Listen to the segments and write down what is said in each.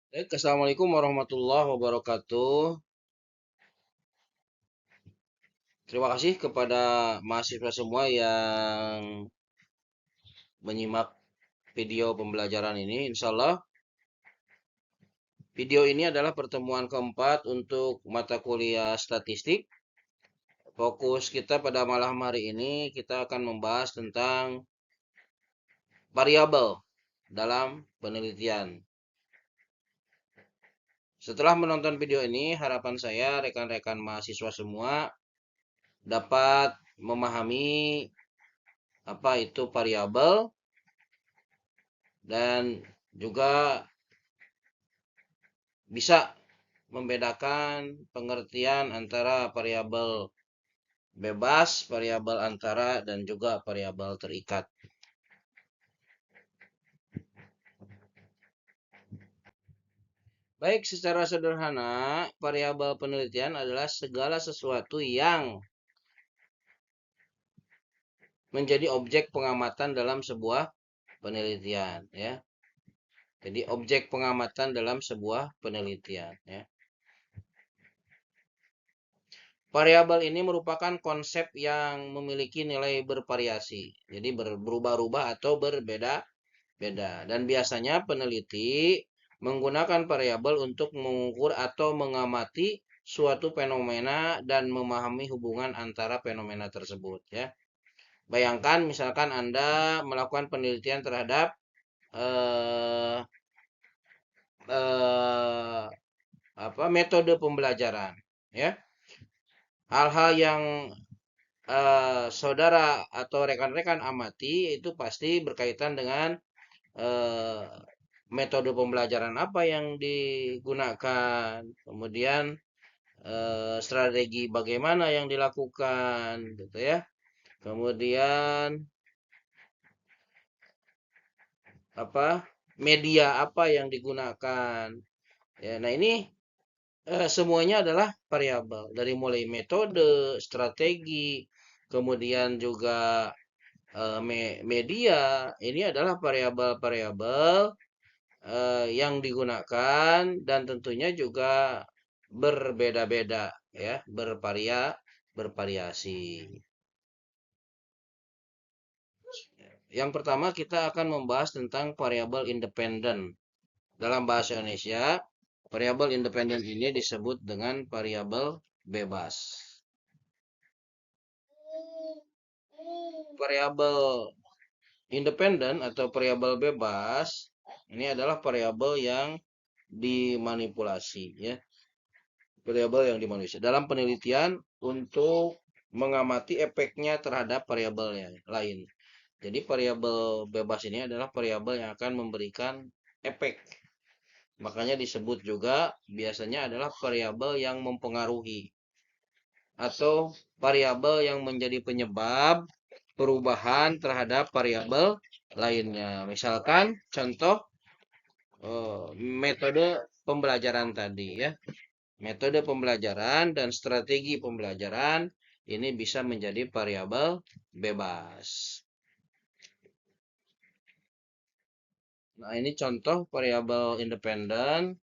Baik, Assalamualaikum warahmatullahi wabarakatuh. Terima kasih kepada mahasiswa semua yang menyimak video pembelajaran ini. Insya Allah, video ini adalah pertemuan keempat untuk mata kuliah statistik. Fokus kita pada malam hari ini, kita akan membahas tentang variabel dalam penelitian. Setelah menonton video ini, harapan saya rekan-rekan mahasiswa semua dapat memahami apa itu variabel dan juga bisa membedakan pengertian antara variabel bebas, variabel antara, dan juga variabel terikat. Baik, secara sederhana, variabel penelitian adalah segala sesuatu yang menjadi objek pengamatan dalam sebuah penelitian, ya. Jadi objek pengamatan dalam sebuah penelitian, ya. Variabel ini merupakan konsep yang memiliki nilai bervariasi, jadi berubah-ubah atau berbeda-beda. Dan biasanya peneliti menggunakan variabel untuk mengukur atau mengamati suatu fenomena dan memahami hubungan antara fenomena tersebut. Ya, bayangkan misalkan Anda melakukan penelitian terhadap eh, eh, metode pembelajaran, ya. Hal-hal yang saudara atau rekan-rekan amati itu pasti berkaitan dengan eh, metode pembelajaran apa yang digunakan, kemudian strategi bagaimana yang dilakukan, gitu ya. Kemudian apa media apa yang digunakan. Ya, nah ini semuanya adalah variabel dari mulai metode, strategi, kemudian juga media. Ini adalah variabel-variabel yang digunakan dan tentunya juga berbeda-beda, ya, bervariasi. Yang pertama kita akan membahas tentang variabel independen. Dalam bahasa Indonesia, variabel independen ini disebut dengan variabel bebas. Variabel independen atau variabel bebas ini adalah variabel yang dimanipulasi, ya. Variabel yang dimanipulasi dalam penelitian untuk mengamati efeknya terhadap variabel yang lain. Jadi variabel bebas ini adalah variabel yang akan memberikan efek. Makanya disebut juga biasanya adalah variabel yang mempengaruhi atau variabel yang menjadi penyebab perubahan terhadap variabel lainnya. Misalkan contoh metode pembelajaran tadi, ya. Metode pembelajaran dan strategi pembelajaran ini bisa menjadi variabel bebas. Nah, ini contoh variabel independen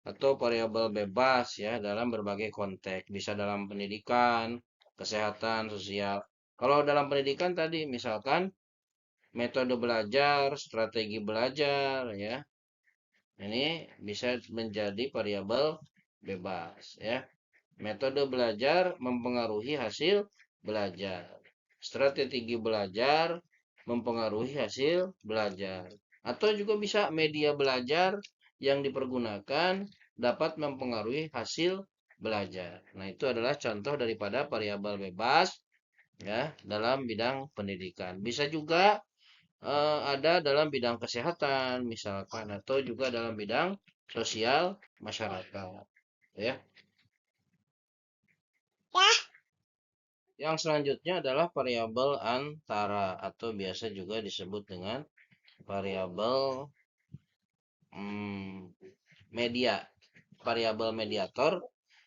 atau variabel bebas, ya, dalam berbagai konteks. Bisa dalam pendidikan, kesehatan, sosial. Kalau dalam pendidikan tadi misalkan metode belajar, strategi belajar, ya. Ini bisa menjadi variabel bebas, ya. Metode belajar mempengaruhi hasil belajar. Strategi belajar mempengaruhi hasil belajar. Atau juga bisa media belajar yang dipergunakan dapat mempengaruhi hasil belajar. Nah, itu adalah contoh daripada variabel bebas, ya, dalam bidang pendidikan. Bisa juga ada dalam bidang kesehatan misalkan atau juga dalam bidang sosial masyarakat, ya. Yang selanjutnya adalah variabel antara atau biasa juga disebut dengan variabel media, variabel mediator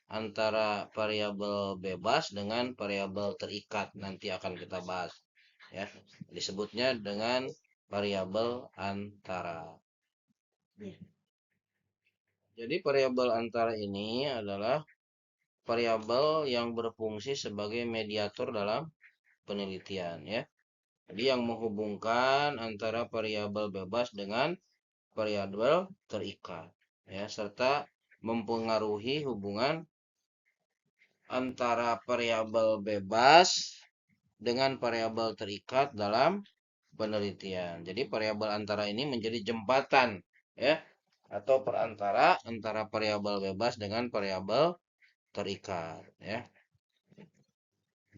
antara variabel bebas dengan variabel terikat. Nanti akan kita bahas, ya. Disebutnya dengan variabel antara. Jadi variabel antara ini adalah variabel yang berfungsi sebagai mediator dalam penelitian ya. Jadi yang menghubungkan antara variabel bebas dengan variabel terikat ya, serta mempengaruhi hubungan antara variabel bebas dengan variabel terikat dalam penelitian. Jadi variabel antara ini menjadi jembatan ya, atau perantara antara variabel bebas dengan variabel terikat ya.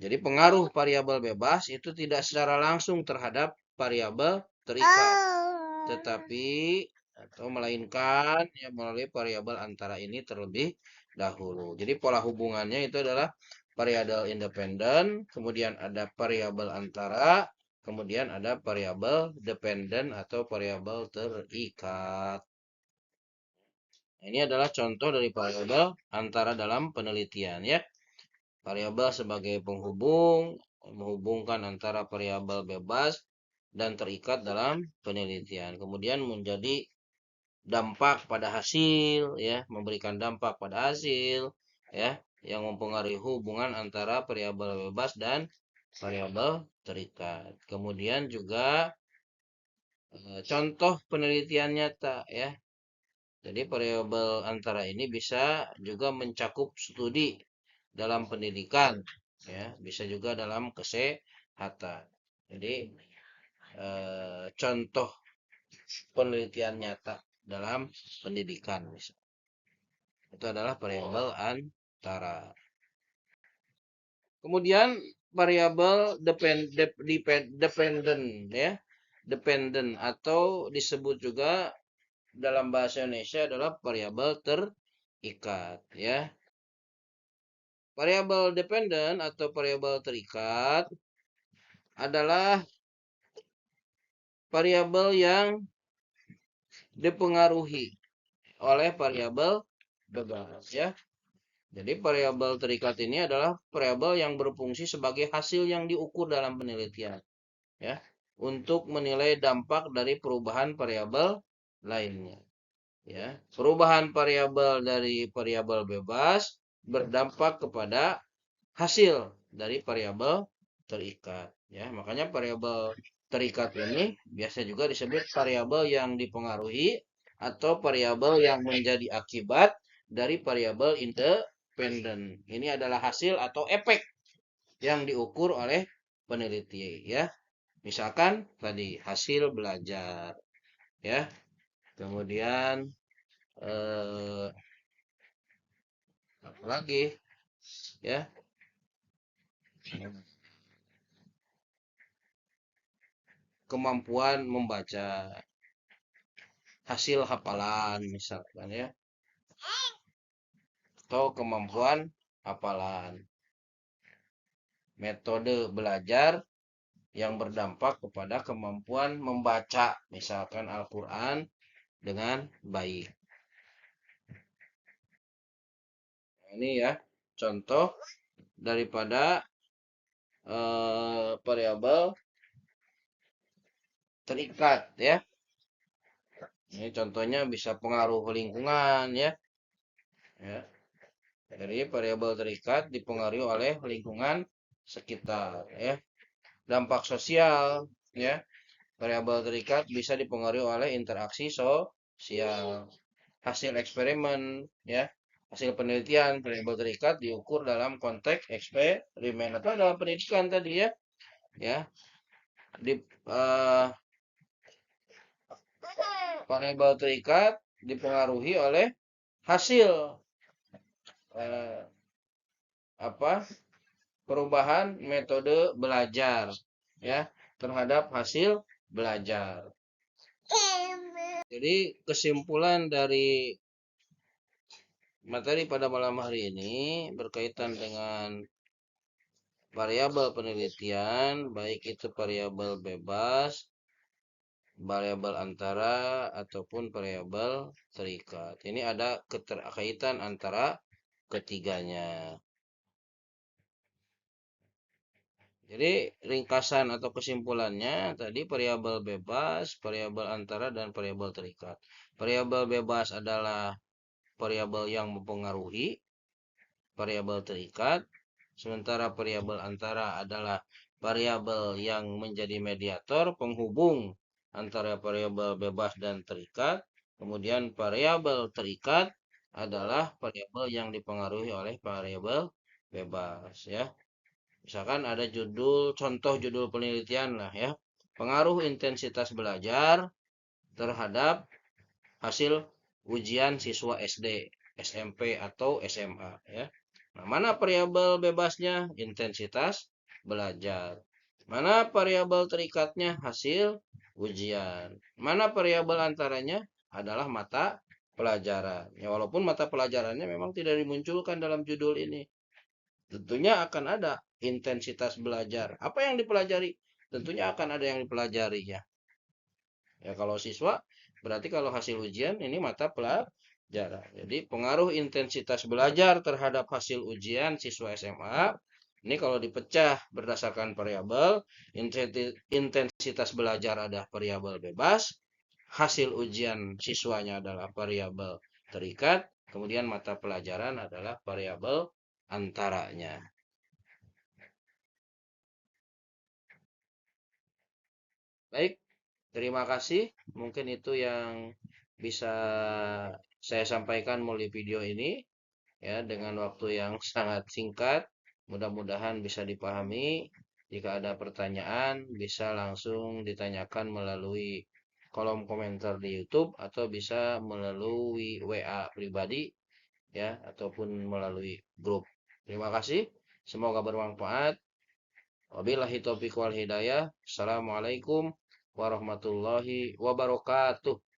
Jadi pengaruh variabel bebas itu tidak secara langsung terhadap variabel terikat, tetapi atau melainkan ya melalui variabel antara ini terlebih dahulu. Jadi pola hubungannya itu adalah variabel independen, kemudian ada variabel antara, kemudian ada variabel dependen atau variabel terikat. Ini adalah contoh dari variabel antara dalam penelitian ya. Variabel sebagai penghubung, menghubungkan antara variabel bebas dan terikat dalam penelitian. Kemudian menjadi dampak pada hasil ya, memberikan dampak pada hasil ya, yang mempengaruhi hubungan antara variabel bebas dan variabel terikat. Kemudian juga contoh penelitian nyata ya. Jadi variabel antara ini bisa juga mencakup studi dalam pendidikan ya, bisa juga dalam kesehatan. Jadi contoh penelitian nyata dalam pendidikan itu adalah variabel antara. Kemudian variabel dependent ya, dependent atau disebut juga dalam bahasa Indonesia adalah variabel terikat ya. Variabel dependent atau variabel terikat adalah variabel yang dipengaruhi oleh variabel bebas ya. Jadi variabel terikat ini adalah variabel yang berfungsi sebagai hasil yang diukur dalam penelitian ya, untuk menilai dampak dari perubahan variabel lainnya ya. Perubahan variabel dari variabel bebas berdampak kepada hasil dari variabel terikat ya. Makanya variabel terikat ini biasa juga disebut variabel yang dipengaruhi atau variabel yang menjadi akibat dari variabel independen. Ini adalah hasil atau efek yang diukur oleh peneliti ya. Misalkan tadi hasil belajar ya. Kemudian apa lagi ya? Kemampuan membaca, hasil hafalan misalkan ya, atau kemampuan hafalan, metode belajar yang berdampak kepada kemampuan membaca misalkan Al-Quran dengan baik. Ini ya contoh daripada variabel terikat ya. Ini contohnya bisa pengaruh lingkungan ya. Ya. Jadi variabel terikat dipengaruhi oleh lingkungan sekitar ya. Dampak sosial ya. Variabel terikat bisa dipengaruhi oleh interaksi sosial. Hasil eksperimen ya. Hasil penelitian variabel terikat diukur dalam konteks eksperimen atau dalam pendidikan tadi ya. Ya. Di variabel terikat dipengaruhi oleh hasil apa perubahan metode belajar ya terhadap hasil belajar. Jadi kesimpulan dari materi pada malam hari ini berkaitan dengan variabel penelitian, baik itu variabel bebas, variabel antara ataupun variabel terikat. Ini ada keterkaitan antara ketiganya. Jadi ringkasan atau kesimpulannya tadi variabel bebas, variabel antara dan variabel terikat. Variabel bebas adalah variabel yang mempengaruhi, variabel terikat, sementara variabel antara adalah variabel yang menjadi mediator, penghubung antara variabel bebas dan terikat. Kemudian variabel terikat adalah variabel yang dipengaruhi oleh variabel bebas ya. Misalkan ada contoh judul penelitian lah ya. Pengaruh intensitas belajar terhadap hasil ujian siswa SD, SMP atau SMA ya. Nah, mana variabel bebasnya? Intensitas belajar. Mana variabel terikatnya? Hasil ujian. Mana variabel antaranya? Adalah mata pelajaran. Ya, walaupun mata pelajarannya memang tidak dimunculkan dalam judul ini. Tentunya akan ada intensitas belajar. Apa yang dipelajari? Tentunya akan ada yang dipelajari ya. Ya, kalau siswa, berarti kalau hasil ujian ini mata pelajaran. Jadi pengaruh intensitas belajar terhadap hasil ujian siswa SMA, ini kalau dipecah berdasarkan variabel, intensitas belajar ada variabel bebas, hasil ujian siswanya adalah variabel terikat, kemudian mata pelajaran adalah variabel antaranya. Baik, terima kasih. Mungkin itu yang bisa saya sampaikan melalui video ini ya dengan waktu yang sangat singkat. Mudah-mudahan bisa dipahami. Jika ada pertanyaan bisa langsung ditanyakan melalui kolom komentar di YouTube atau bisa melalui WA pribadi ya ataupun melalui grup. Terima kasih. Semoga bermanfaat. Wabillahi taufiq wal hidayah. Assalamualaikum warahmatullahi wabarakatuh.